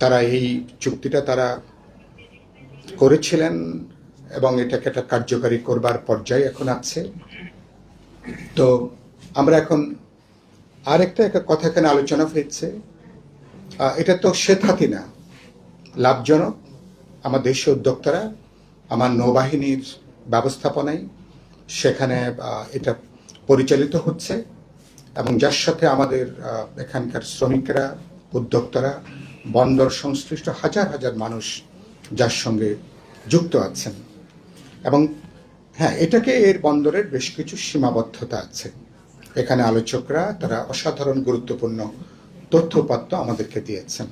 তারা এই চুক্তিটা তারা করেছিলেন এবং এটাকে একটা কার্যকারী করবার পর্যায়ে এখন আছে। তো আমরা এখন আরেকটা কথা এখানে আলোচনা হয়েছে, এটা তো স্বেচ্ছাতি না, লাভজনক আমার দেশীয় উদ্যোক্তারা, আমার নৌবাহিনীর ব্যবস্থাপনায় সেখানে এটা পরিচালিত হচ্ছে এবং যার সাথে আমাদের এখানকার শ্রমিকরা, উদ্যোক্তারা, বন্দর সংশ্লিষ্ট হাজার হাজার মানুষ যার সঙ্গে যুক্ত আছেন। এবং হ্যাঁ, এটাকে এর বন্দরের বেশ কিছু সীমাবদ্ধতা আছে। এখানে আলোচকরা তারা অসাধারণ গুরুত্বপূর্ণ তথ্যপাত্র আমাদেরকে দিয়েছেন।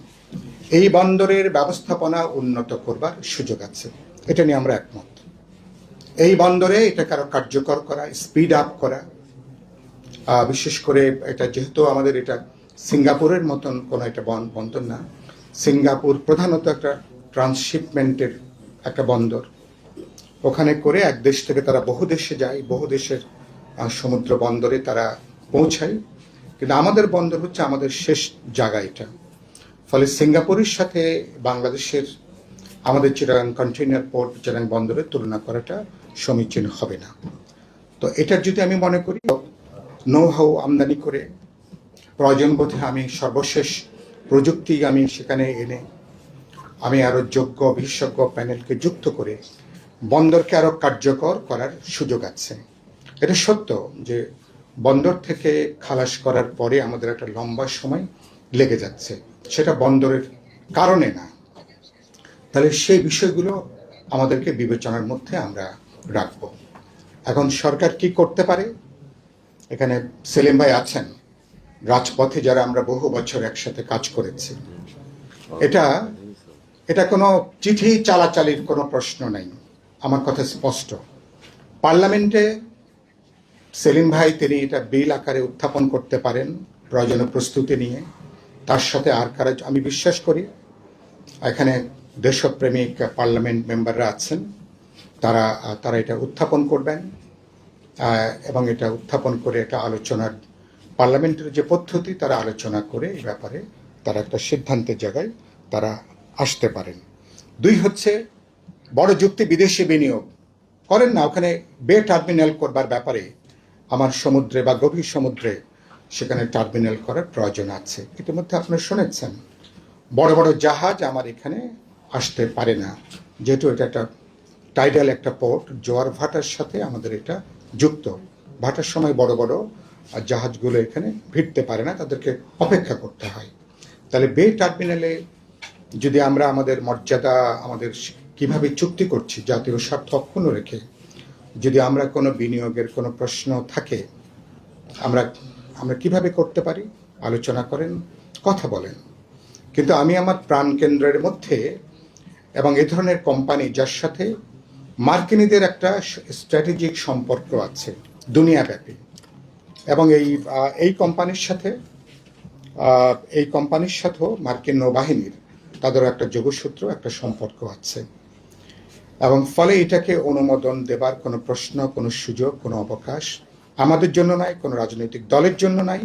এই বন্দরের ব্যবস্থাপনা উন্নত করবার সুযোগ আছে, এটা নিয়ে আমরা একমত। এই বন্দরে এটাকে আরো কার্যকর করা, স্পিড আপ করা, বিশেষ করে এটা যেহেতু আমাদের এটা সিঙ্গাপুরের মতন কোনো একটা বন্দর না, সিঙ্গাপুর প্রধানত একটা ট্রান্সশিপমেন্টের একটা বন্দর। ওখানে করে এক দেশ থেকে তারা বহু দেশে যায়, বহু দেশের সমুদ্র বন্দরে তারা পৌঁছায়, কিন্তু আমাদের বন্দর হচ্ছে আমাদের শেষ জায়গা এটা। ফলে সিঙ্গাপুরের সাথে বাংলাদেশের আমাদের চিটাগাং কন্টেইনার পোর্ট, চিটাগাং বন্দরের তুলনা করাটা সমীচীন হবে না। তো এটার যদি আমি মনে করি নো হাউ আমদানি করে প্রয়োজন বোধে আমি সর্বশেষ প্রযুক্তি আমি সেখানে এনে আমি আরো যোগ্য বিশেষজ্ঞ প্যানেলকে যুক্ত করে বন্দরকে আরো কার্যকর করার সুযোগ আছে। এটা সত্য যে বন্দর থেকে খালাস করার পরে আমাদের একটা লম্বা সময় লেগে যাচ্ছে, সেটা বন্দরের কারণে না। তাহলে সেই বিষয়গুলো আমাদেরকে বিবেচনার মধ্যে আমরা রাখব। এখন সরকার কি করতে পারে? এখানে সেলিম ভাই আছেন, রাজপথে যারা আমরা বহু বছর একসাথে কাজ করেছি, এটা কোনো চিঠি চালাচালির কোনো প্রশ্ন নাই। আমার কথা স্পষ্ট। পার্লামেন্টে সেলিম ভাই তিনি এটা বিল আকারে উত্থাপন করতে পারেন প্রয়োজনীয় প্রস্তুতি নিয়ে। তার সাথে আর কারা, আমি বিশ্বাস করি এখানে দেশপ্রেমিক পার্লামেন্ট মেম্বাররা আছেন, তারা এটা উত্থাপন করবেন এবং এটা উত্থাপন করে একটা আলোচনার পার্লামেন্টের যে পদ্ধতি তারা আলোচনা করে এই ব্যাপারে তারা একটা সিদ্ধান্তের জায়গায় তারা আসতে পারেন। দুই হচ্ছে বড় যুক্তি বিদেশি বিনিয়োগ করেন না, ওখানে বে টার্মিনাল করবার ব্যাপারে আমার সমুদ্রে বা গভীর সমুদ্রে সেখানে টার্মিনাল করার প্রয়োজন আছে। ইতিমধ্যে আপনারা শুনেছেন বড় বড় জাহাজ আমার এখানে আসতে পারে না, যেহেতু এটা একটা টাইডাল একটা পোর্ট, জোয়ার ভাটার সাথে আমাদের এটা যুক্ত। ভাটার সময় বড় বড় জাহাজগুলো এখানে ভিড়তে পারে না, তাদেরকে অপেক্ষা করতে হয়। তাহলে বে টার্মিনালে যদি আমরা আমাদের মর্যাদা, আমাদের কিভাবে চুক্তি করছি জাতীয় স্বার্থ অক্ষুণ্ণ রেখে, যদি আমরা কোনো বিনিয়োগের কোনো প্রশ্ন থাকে আমরা কিভাবে করতে পারি আলোচনা করেন, কথা বলেন। কিন্তু আমি আমার প্রাণকেন্দ্রের মধ্যে এবং এ ধরনের কোম্পানি যার সাথে মার্কিনীদের একটা স্ট্র্যাটেজিক সম্পর্ক আছে দুনিয়াব্যাপী, এবং এই কোম্পানির সাথেও মার্কিন নৌবাহিনীর তাদেরও একটা যোগসূত্র, একটা সম্পর্ক আছে। এবং ফলে এটাকে অনুমোদন দেবার কোনো প্রশ্ন, কোনো সুযোগ, কোনো অবকাশ আমাদের জন্য নাই, কোনো রাজনৈতিক দলের জন্য নাই,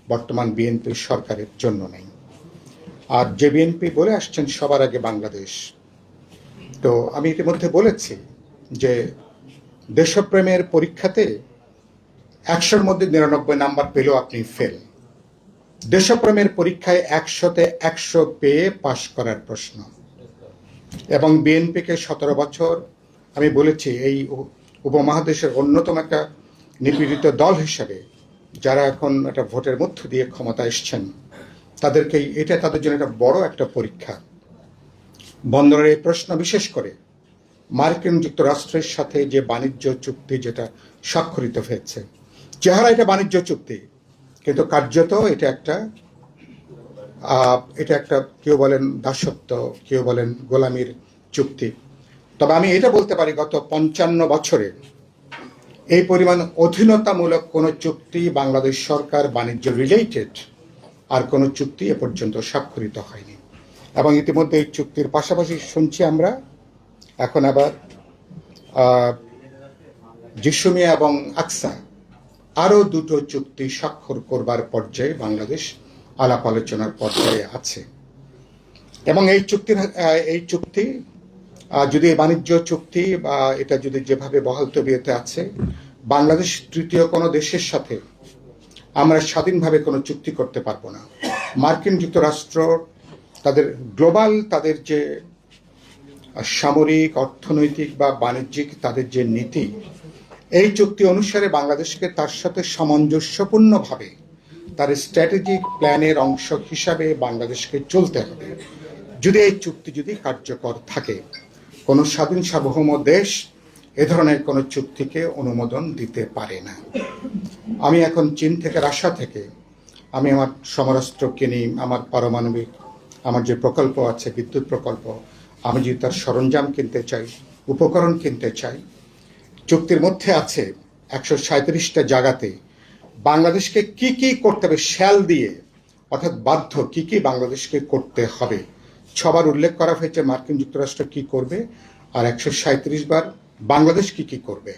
বর্তমান বিএনপি সরকারের জন্য নাই। আর যে বিএনপি বলে আসছেন সবার আগে বাংলাদেশ, তো আমি ইতিমধ্যে বলেছি যে দেশপ্রেমের পরীক্ষাতে 100-র মধ্যে 99 নাম্বার পেলেও আপনি ফেল। দেশপ্রেমের পরীক্ষায় 100-তে 100 পেয়ে পাশ করার প্রশ্ন। এবং বিএনপিকে 17 বছর আমি বলেছি এই উপমহাদেশের অন্যতম একটা নিপীড়িত দল হিসেবে যারা এখন একটা ভোটের মধ্য দিয়ে ক্ষমতা এসছেন, এটা তাদের জন্য একটা বড় একটা পরীক্ষা। বন্দরের এই প্রশ্ন, বিশেষ করে মার্কিন যুক্তরাষ্ট্রের সাথে যে বাণিজ্য চুক্তি যেটা স্বাক্ষরিত হয়েছে, চেহারা এটা বাণিজ্য চুক্তি, কিন্তু কার্যত এটা একটা কেউ বলেন দাসত্ব, কেউ বলেন গোলামির চুক্তি। তবে আমি এটা বলতে পারি গত 55 বছরে এই পরিমাণ অধীনতামূলক কোনো চুক্তি বাংলাদেশ সরকার বাণিজ্য রিলেটেড আর কোনো চুক্তি এ পর্যন্ত স্বাক্ষরিত হয়নি। এবং ইতিমধ্যে এই চুক্তির পাশাপাশি শুনছি আমরা এখন আবার জিসুমিয়া এবং আকসা আরও দুটো চুক্তি স্বাক্ষর করবার পর্যায়ে বাংলাদেশ আলাপ আলোচনার পর্যায়ে আছে। এবং এই চুক্তি যদি বাণিজ্য চুক্তি বা এটা যদি যেভাবে বহাল তবিয়তে আছে, বাংলাদেশ তৃতীয় কোনো দেশের সাথে আমরা স্বাধীনভাবে কোনো চুক্তি করতে পারবো না। মার্কিন যুক্তরাষ্ট্র তাদের গ্লোবাল তাদের যে সামরিক, অর্থনৈতিক বা বাণিজ্যিক তাদের যে নীতি, এই চুক্তি অনুসারে বাংলাদেশকে তার সাথে সামঞ্জস্যপূর্ণভাবে তার স্ট্র্যাটেজিক প্ল্যানের অংশ হিসাবে বাংলাদেশকে চলতে হবে। যদি এই চুক্তি যদি কার্যকর থাকে, কোনো স্বাধীন সার্বভৌম দেশ এ ধরনের কোনো চুক্তিকে অনুমোদন দিতে পারে না। আমি এখন চীন থেকে, রাশিয়া থেকে আমি আমার সমরাস্ত্র কিনি, আমার পারমাণবিক আমার যে প্রকল্প আছে, বিদ্যুৎ প্রকল্প, আমি যদি তার সরঞ্জাম কিনতে চাই, উপকরণ কিনতে চাই, চুক্তির মধ্যে আছে 137টা জায়গাতে বাংলাদেশকে কি কি করতে হবে, শ্যাল দিয়ে অর্থাৎ বাধ্য কি কি বাংলাদেশকে করতে হবে। 6বার উল্লেখ করা হয়েছে মার্কিন যুক্তরাষ্ট্র কি করবে, আর 137 বার বাংলাদেশ কি কি করবে।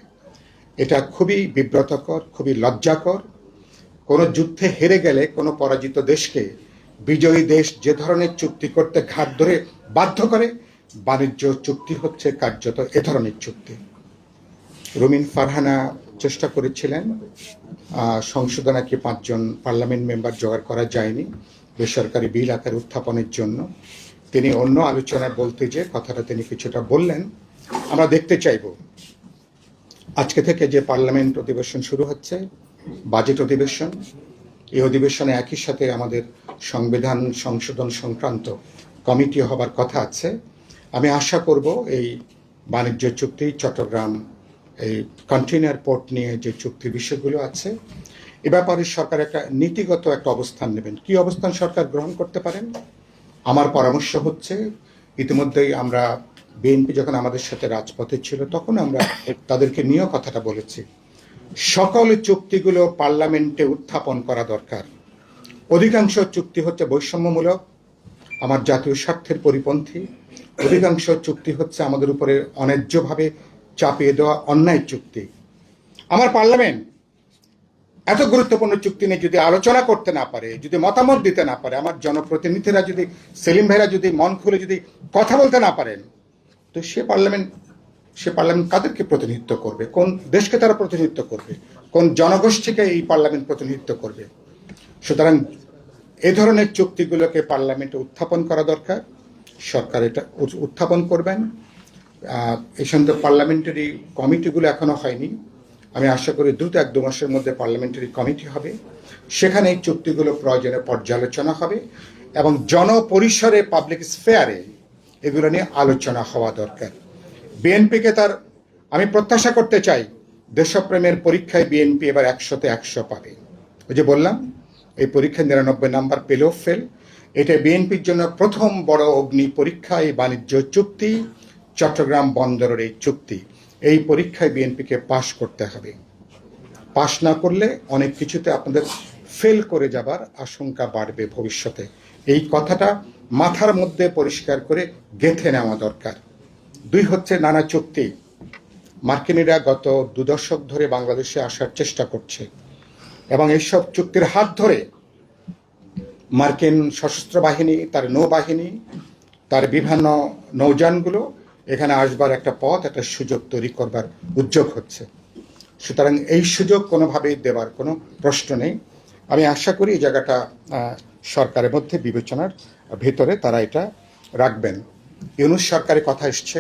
এটা খুবই বিব্রতকর, খুবই লজ্জাকর। কোনো যুদ্ধে হেরে গেলে কোনো পরাজিত দেশকে বিজয়ী দেশ যে ধরনের চুক্তি করতে ঘাট ধরে বাধ্য করে, বাণিজ্য চুক্তি হচ্ছে কার্যত এ ধরনের চুক্তি। রুমিন ফারহানা চেষ্টা করেছিলেন সংসদে নাকি 5 জন পার্লামেন্ট মেম্বার জোগাড় করা যায়নি বেসরকারি বিল আকারে উত্থাপনের জন্য। তিনি অন্য আলোচনায় বলতে যে কথাটা তিনি কিছুটা বললেন। আমরা দেখতে চাইব আজকে থেকে যে পার্লামেন্ট অধিবেশন শুরু হচ্ছে, বাজেট অধিবেশন, এই অধিবেশনে একই সাথে আমাদের সংবিধান সংশোধন সংক্রান্ত কমিটি হবার কথা আছে। আমি আশা করব এই বাণিজ্য চুক্তি, চট্টগ্রাম এই কন্টেইনার পোর্ট নিয়ে যে চুক্তির বিষয়গুলো আছে, এ ব্যাপারে সরকার একটা নীতিগত একটা অবস্থান নেবেন। কি অবস্থান সরকার গ্রহণ করতে পারেন? আমার পরামর্শ হচ্ছে, ইতিমধ্যেই আমরা বিএনপি যখন আমাদের সাথে রাজপথে ছিল তখন আমরা তাদেরকে নিয়েও কথাটা বলেছি, সকল চুক্তিগুলো পার্লামেন্টে উত্থাপন করা দরকার। অধিকাংশ চুক্তি হচ্ছে বৈষম্যমূলক, আমার জাতীয় স্বার্থের পরিপন্থী। অধিকাংশ চুক্তি হচ্ছে আমাদের উপরে অন্যায্যভাবে চাপিয়ে দেওয়া অন্যায় চুক্তি। আমার পার্লামেন্ট এত গুরুত্বপূর্ণ চুক্তি নিয়ে যদি আলোচনা করতে না পারে, যদি মতামত দিতে না পারে, আমার জনপ্রতিনিধিরা যদি, সেলিম ভাইরা যদি মন খুলে যদি কথা বলতে না পারেন, তো সে পার্লামেন্ট কাদেরকে প্রতিনিধিত্ব করবে? কোন দেশকে তারা প্রতিনিধিত্ব করবে? কোন জনগোষ্ঠীকে এই পার্লামেন্ট প্রতিনিধিত্ব করবে? সুতরাং এ ধরনের চুক্তিগুলোকে পার্লামেন্টে উত্থাপন করা দরকার। সরকার এটা উত্থাপন করবেন। এই সঙ্গে পার্লামেন্টারি কমিটিগুলো এখনো হয়নি। আমি আশা করি দ্রুত 1-2 মাসের মধ্যে পার্লামেন্টারি কমিটি হবে, সেখানে এই চুক্তিগুলো প্রয়োজনে পর্যালোচনা হবে এবং জনপরিসরে পাবলিক স্ফেয়ারে এগুলো নিয়ে আলোচনা হওয়া দরকার। বিএনপিকে আমি প্রত্যাশা করতে চাই, দেশপ্রেমের পরীক্ষায় বিএনপি এবার 100-তে 100 পাবে। ওই যে বললাম, এই পরীক্ষায় 99 নাম্বার পেলেও ফেল। এটা বিএনপির জন্য প্রথম বড় অগ্নি পরীক্ষা। এই বাণিজ্য চুক্তি, চট্টগ্রাম বন্দরের এই চুক্তি, এই পরীক্ষায় বিএনপিকে পাশ করতে হবে। পাশ না করলে অনেক কিছুতে আপনাদের ফেল করে যাবার আশঙ্কা বাড়বে ভবিষ্যতে। এই কথাটা মাথার মধ্যে পরিষ্কার করে গেঁথে নেওয়া দরকার। 2 হচ্ছে নানা চুক্তি। মার্কিনিরা গত 2 দশক ধরে বাংলাদেশে আসার চেষ্টা করছে এবং এইসব চুক্তির হাত ধরে মার্কিন সশস্ত্র বাহিনী, তার নৌবাহিনী, তার বিভিন্ন নৌযানগুলো এখানে আসবার একটা পথ, একটা সুযোগ তৈরি করবার উদ্যোগ হচ্ছে। সুতরাং এই সুযোগ কোনোভাবেই দেবার কোনো প্রশ্ন নেই। আমি আশা করি এই জায়গাটা সরকারের মধ্যে বিবেচনার ভেতরে তারা এটা রাখবেন। ইউনূস সরকারের কথা এসছে,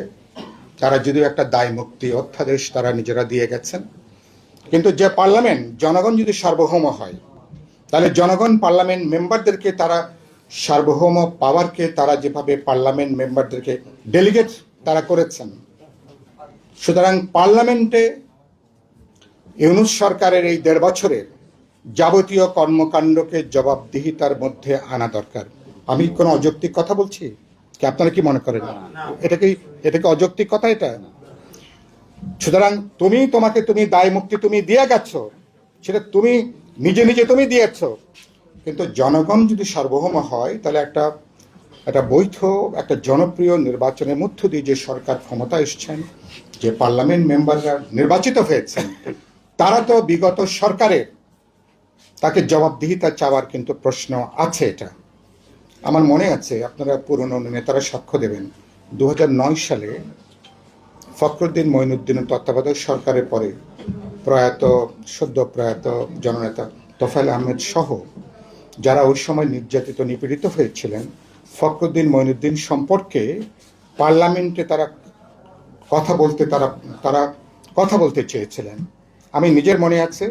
তারা যদিও একটা দায় মুক্তি অধ্যাদেশ তারা নিজেরা দিয়ে গেছেন, কিন্তু যে পার্লামেন্ট, জনগণ যদি সার্বভৌম হয়, তাহলে জনগণ পার্লামেন্ট মেম্বারদেরকে তারা সার্বভৌম পাওয়ারকে তারা যেভাবে পার্লামেন্ট মেম্বারদেরকে ডেলিগেট তারা করেছেন, সুতরাং পার্লামেন্টে ইউনূস সরকারের এই 1.5 বছরের যাবতীয় কর্মকাণ্ডকে জবাবদিহিতার মধ্যে আনা দরকার। আমি কোনো অযৌক্তিক কথা বলছি কি? আপনারা কি মনে করেন? এটা কি অযৌক্তিক কথা? এটা সুতরাং তুমি দায় মুক্তি তুমি দিয়ে গেছো, সেটা তুমি নিজে নিজে তুমি দিয়েছ, কিন্তু জনগণ যদি সার্বভৌম হয় তাহলে একটা বৈধ, একটা জনপ্রিয় নির্বাচনের মধ্য দিয়ে যে সরকার ক্ষমতা এসছেন, যে পার্লামেন্ট মেম্বাররা নির্বাচিত হয়েছেন, তারা তো বিগত সরকারের, তাকে জবাবদিহিতা চাওয়ার কিন্তু প্রশ্ন আছে। এটা আমার মনে আছে, আপনারা পুরনো নেতারা সাক্ষ্য দেবেন, 2009 সালে ফখরুদ্দিন মঈনুদ্দিনের তত্ত্বাবধায়ক সরকারের পরে সদ্য প্রয়াত জননেতা তোফায়েল আহমেদ সহ যারা ওই সময় নির্যাতিত নিপীড়িত হয়েছিলেন, ফখরুদ্দিন মঈনুদ্দিন সম্পর্কে পার্লামেন্টে তারা কথা বলতে চেয়েছিলেন। আমি নিজের মনে আছে,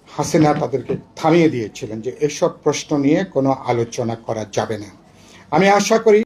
হাসিনা তাদেরকে থামিয়ে দিয়েছিলেন যে এসব প্রশ্ন নিয়ে কোনো আলোচনা করা যাবে না। আমি আশা করি